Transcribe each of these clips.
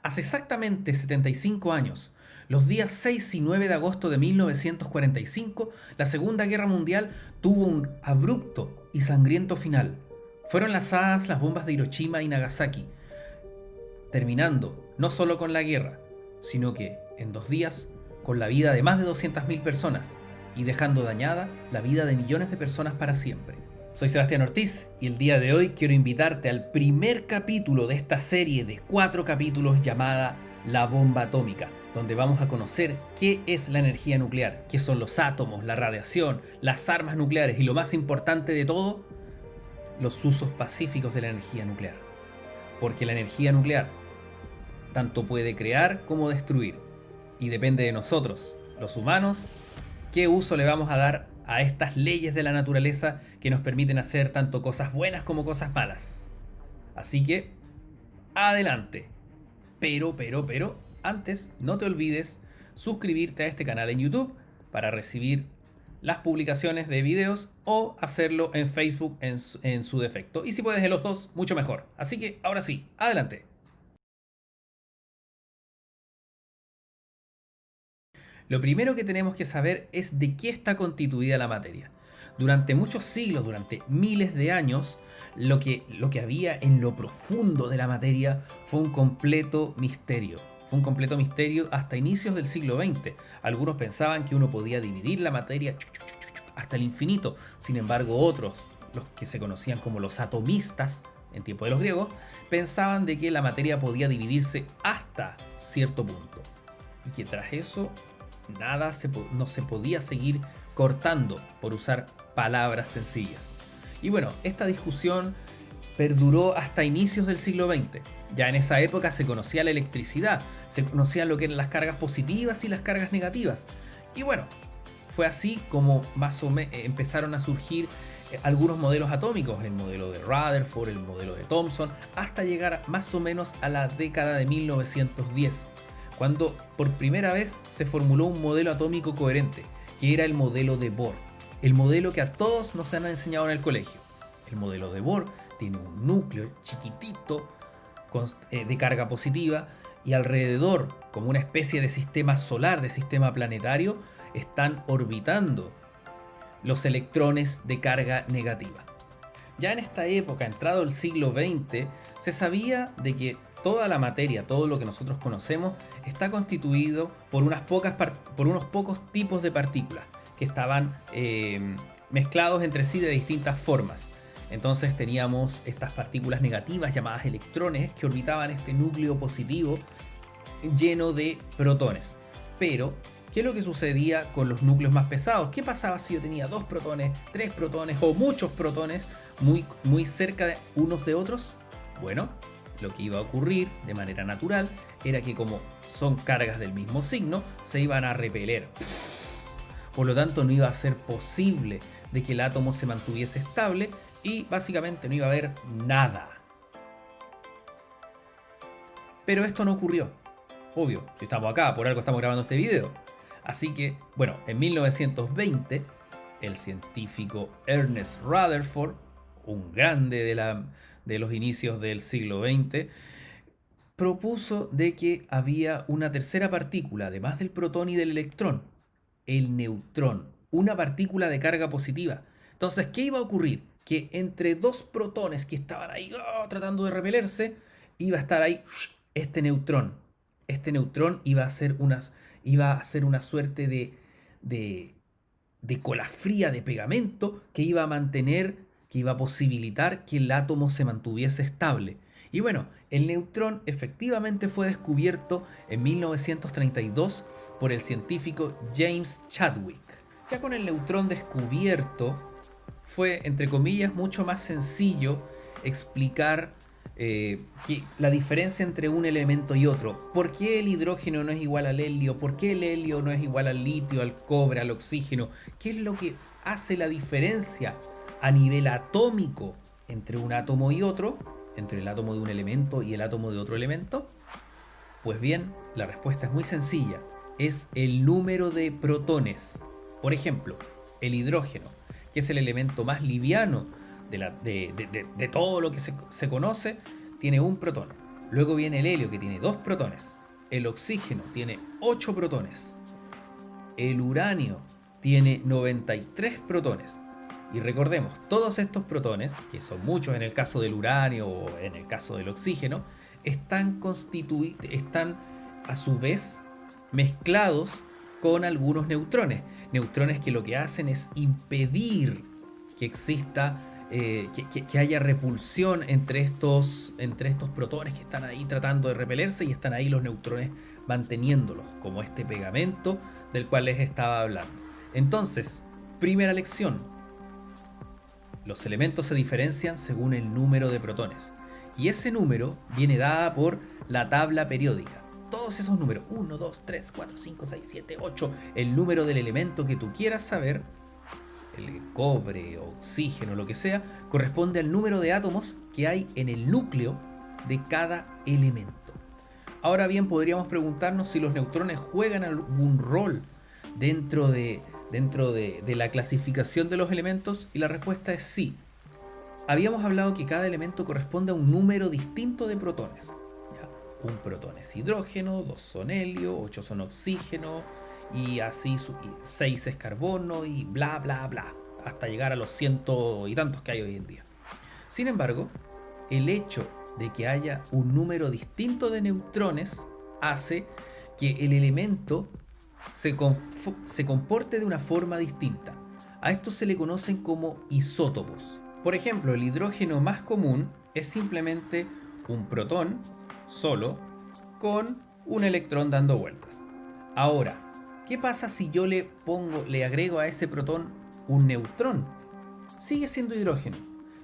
Hace exactamente 75 años, los días 6 y 9 de agosto de 1945, la Segunda Guerra Mundial tuvo un abrupto y sangriento final. Fueron lanzadas las bombas de Hiroshima y Nagasaki, terminando no solo con la guerra, sino que en 2 días con la vida de más de 200.000 personas y dejando dañada la vida de millones de personas para siempre. Soy Sebastián Ortiz y el día de hoy quiero invitarte al primer capítulo de esta serie de 4 capítulos llamada La Bomba Atómica, donde vamos a conocer qué es la energía nuclear, qué son los átomos, la radiación, las armas nucleares y lo más importante de todo, los usos pacíficos de la energía nuclear. Porque la energía nuclear tanto puede crear como destruir y depende de nosotros, los humanos, qué uso le vamos a dar a estas leyes de la naturaleza que nos permiten hacer tanto cosas buenas como cosas malas. Así que, adelante. Pero, antes no te olvides suscribirte a este canal en YouTube para recibir las publicaciones de videos o hacerlo en Facebook en su defecto. Y si puedes de los dos, mucho mejor. Así que, ahora sí, adelante. Lo primero que tenemos que saber es de qué está constituida la materia. Durante muchos siglos, durante miles de años, lo que había en lo profundo de la materia fue un completo misterio. Fue un completo misterio hasta inicios del siglo XX. Algunos pensaban que uno podía dividir la materia hasta el infinito. Sin embargo, otros, los que se conocían como los atomistas, en tiempo de los griegos, pensaban de que la materia podía dividirse hasta cierto punto. Y que tras eso no se podía seguir cortando, por usar palabras sencillas. Y bueno, esta discusión perduró hasta inicios del siglo XX. Ya en esa época se conocía la electricidad, se conocían lo que eran las cargas positivas y las cargas negativas. Y bueno, fue así como empezaron a surgir algunos modelos atómicos, el modelo de Rutherford, el modelo de Thomson, hasta llegar más o menos a la década de 1910. Cuando por primera vez se formuló un modelo atómico coherente, que era el modelo de Bohr, el modelo que a todos nos han enseñado en el colegio. El modelo de Bohr tiene un núcleo chiquitito de carga positiva y alrededor, como una especie de sistema solar, de sistema planetario, están orbitando los electrones de carga negativa. Ya en esta época, entrado el siglo XX, se sabía de que toda la materia, todo lo que nosotros conocemos, está constituido por unos pocos tipos de partículas que estaban mezclados entre sí de distintas formas. Entonces teníamos estas partículas negativas llamadas electrones que orbitaban este núcleo positivo lleno de protones. Pero, ¿qué es lo que sucedía con los núcleos más pesados? ¿Qué pasaba si yo tenía 2 protones, 3 protones o muchos protones muy cerca de unos de otros? Bueno, lo que iba a ocurrir de manera natural era que, como son cargas del mismo signo, se iban a repeler. Por lo tanto, no iba a ser posible de que el átomo se mantuviese estable y básicamente no iba a haber nada. Pero esto no ocurrió. Obvio, si estamos acá, por algo estamos grabando este video. Así que, bueno, en 1920, el científico Ernest Rutherford, un grande de los inicios del siglo XX, propuso de que había una tercera partícula, además del protón y del electrón, el neutrón, una partícula de carga positiva. Entonces, ¿qué iba a ocurrir? Que entre 2 protones que estaban ahí tratando de repelerse, iba a estar ahí este neutrón. Este neutrón iba a ser una suerte de cola fría de pegamento que iba a posibilitar que el átomo se mantuviese estable. Y bueno, el neutrón efectivamente fue descubierto en 1932 por el científico James Chadwick. Ya con el neutrón descubierto, fue, entre comillas, mucho más sencillo explicar la diferencia entre un elemento y otro. ¿Por qué el hidrógeno no es igual al helio? ¿Por qué el helio no es igual al litio, al cobre, al oxígeno? ¿Qué es lo que hace la diferencia a nivel atómico entre un átomo y otro? Entre el átomo de un elemento y el átomo de otro elemento. Pues bien, la respuesta es muy sencilla. Es el número de protones. Por ejemplo, el hidrógeno, que es el elemento más liviano de todo lo que se conoce, tiene un protón. Luego viene el helio, que tiene 2 protones. El oxígeno tiene 8 protones. El uranio tiene 93 protones. Y recordemos, todos estos protones, que son muchos en el caso del uranio o en el caso del oxígeno, están a su vez mezclados con algunos neutrones. Neutrones que lo que hacen es impedir que exista, que haya repulsión entre estos protones que están ahí tratando de repelerse, y están ahí los neutrones manteniéndolos, como este pegamento del cual les estaba hablando. Entonces, primera lección: los elementos se diferencian según el número de protones. Y ese número viene dada por la tabla periódica. Todos esos números, 1, 2, 3, 4, 5, 6, 7, 8, el número del elemento que tú quieras saber, el cobre, oxígeno, lo que sea, corresponde al número de átomos que hay en el núcleo de cada elemento. Ahora bien, podríamos preguntarnos si los neutrones juegan algún rol dentro de la clasificación de los elementos, y la respuesta es sí. Habíamos hablado que cada elemento corresponde a un número distinto de protones. ¿Ya? Un protón es hidrógeno, 2 son helio, 8 son oxígeno, y así 6 es carbono, y bla bla bla, hasta llegar a los 100 y tantos que hay hoy en día. Sin embargo, el hecho de que haya un número distinto de neutrones hace que el elemento se comporte de una forma distinta. A esto se le conocen como isótopos. Por ejemplo, el hidrógeno más común es simplemente un protón solo con un electrón dando vueltas. Ahora, ¿qué pasa si yo le agrego a ese protón un neutrón? Sigue siendo hidrógeno,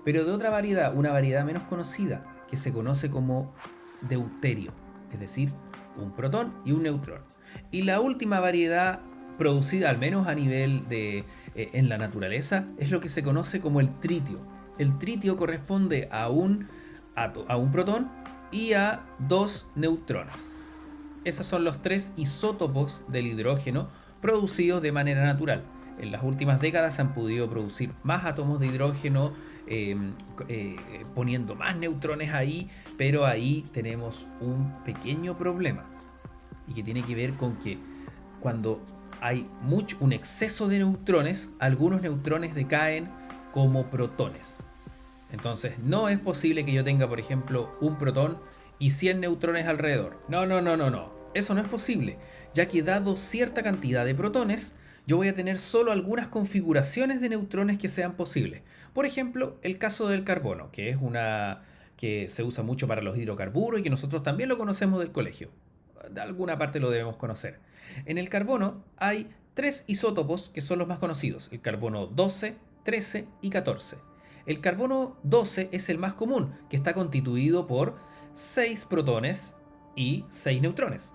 pero de otra variedad, una variedad menos conocida, que se conoce como deuterio, es decir, un protón y un neutrón. Y la última variedad producida, al menos a nivel en la naturaleza, es lo que se conoce como el tritio. El tritio corresponde a un protón y a 2 neutrones. Esos son los 3 isótopos del hidrógeno producidos de manera natural. En las últimas décadas se han podido producir más átomos de hidrógeno, poniendo más neutrones ahí, pero ahí tenemos un pequeño problema, y que tiene que ver con que cuando hay un exceso de neutrones, algunos neutrones decaen como protones. Entonces no es posible que yo tenga, por ejemplo, un protón y 100 neutrones alrededor. No. Eso no es posible, ya que dado cierta cantidad de protones, yo voy a tener solo algunas configuraciones de neutrones que sean posibles. Por ejemplo, el caso del carbono, que se usa mucho para los hidrocarburos y que nosotros también lo conocemos del colegio. De alguna parte lo debemos conocer. En el carbono hay 3 isótopos que son los más conocidos: el carbono 12, 13 y 14. El carbono 12 es el más común, que está constituido por 6 protones y 6 neutrones.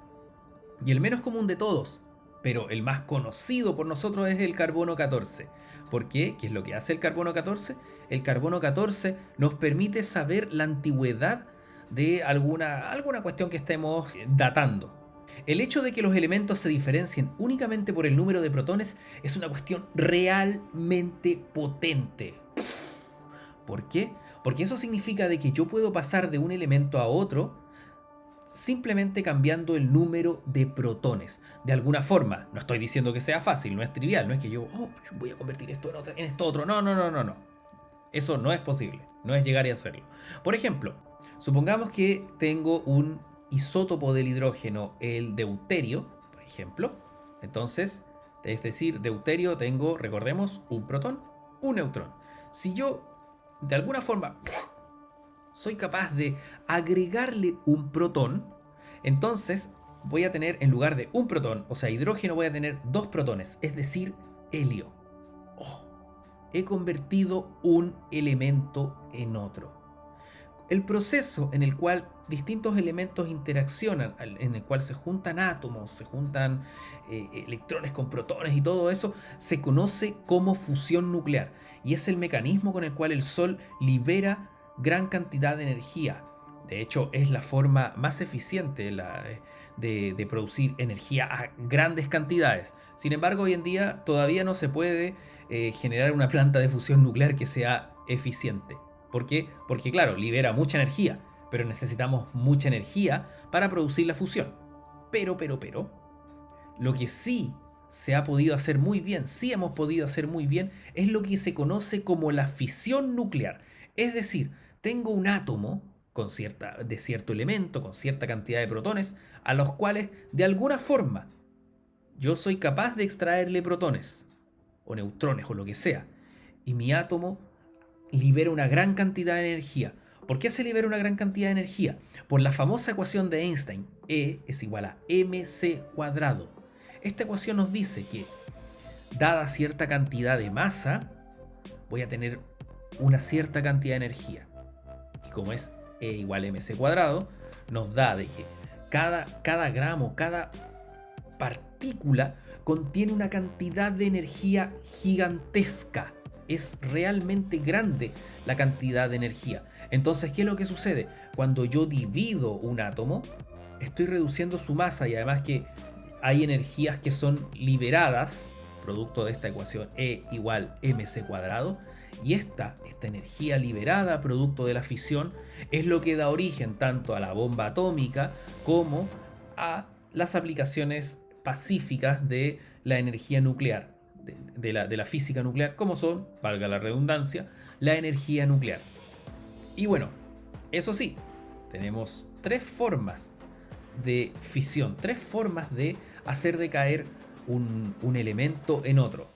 Y el menos común de todos, pero el más conocido por nosotros, es el carbono 14. ¿Por qué? ¿Qué es lo que hace el carbono 14? El carbono 14 nos permite saber la antigüedad de alguna cuestión que estemos datando. El hecho de que los elementos se diferencien únicamente por el número de protones es una cuestión realmente potente. ¿Por qué? Porque eso significa de que yo puedo pasar de un elemento a otro simplemente cambiando el número de protones. De alguna forma, no estoy diciendo que sea fácil, no es trivial, no es que yo voy a convertir esto en esto otro. No. Eso no es posible, no es llegar y hacerlo. Por ejemplo, supongamos que tengo un isótopo del hidrógeno, el deuterio, por ejemplo. Entonces, es decir, deuterio tengo, recordemos, un protón, un neutrón. Si yo, de alguna forma, soy capaz de agregarle un protón, entonces voy a tener, en lugar de un protón, o sea, hidrógeno, voy a tener 2 protones, es decir, helio. He convertido un elemento en otro. El proceso en el cual distintos elementos interaccionan, en el cual se juntan átomos, se juntan electrones con protones y todo eso, se conoce como fusión nuclear, y es el mecanismo con el cual el Sol libera gran cantidad de energía. De hecho, es la forma más eficiente de producir energía a grandes cantidades. Sin embargo, hoy en día todavía no se puede generar una planta de fusión nuclear que sea eficiente. ¿Por qué? Porque claro, libera mucha energía, pero necesitamos mucha energía para producir la fusión. Pero, lo que sí se ha podido hacer muy bien, sí hemos podido hacer muy bien, es lo que se conoce como la fisión nuclear. Es decir, tengo un átomo de cierto elemento, con cierta cantidad de protones, a los cuales de alguna forma yo soy capaz de extraerle protones, o neutrones, o lo que sea, y mi átomo libera una gran cantidad de energía. ¿Por qué se libera una gran cantidad de energía? Por la famosa ecuación de Einstein, E es igual a mc cuadrado. Esta ecuación nos dice que, dada cierta cantidad de masa, voy a tener una cierta cantidad de energía. Y como es E igual a mc cuadrado, nos da de que cada gramo, cada partícula contiene una cantidad de energía gigantesca. Es realmente grande la cantidad de energía. Entonces, ¿qué es lo que sucede? Cuando yo divido un átomo, estoy reduciendo su masa, y además que hay energías que son liberadas, producto de esta ecuación E igual mc cuadrado, y esta energía liberada, producto de la fisión, es lo que da origen tanto a la bomba atómica como a las aplicaciones pacíficas de la energía nuclear, de la física nuclear, como son, valga la redundancia, la energía nuclear. Y bueno, eso sí, tenemos tres formas de fisión, tres formas de hacer decaer un elemento en otro: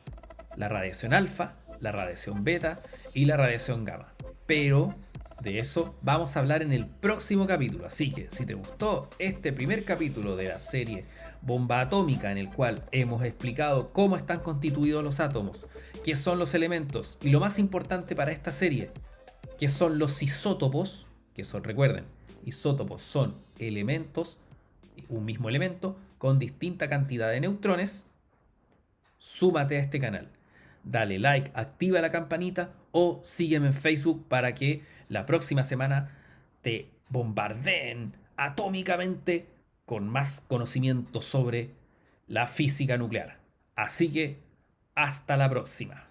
la radiación alfa, la radiación beta y la radiación gamma. Pero de eso vamos a hablar en el próximo capítulo. Así que si te gustó este primer capítulo de la serie Bomba Atómica, en el cual hemos explicado cómo están constituidos los átomos, qué son los elementos y lo más importante para esta serie, qué son los isótopos, que son, recuerden, isótopos son elementos, un mismo elemento con distinta cantidad de neutrones, súmate a este canal. Dale like, activa la campanita o sígueme en Facebook para que la próxima semana te bombardeen atómicamente con más conocimiento sobre la física nuclear. Así que hasta la próxima.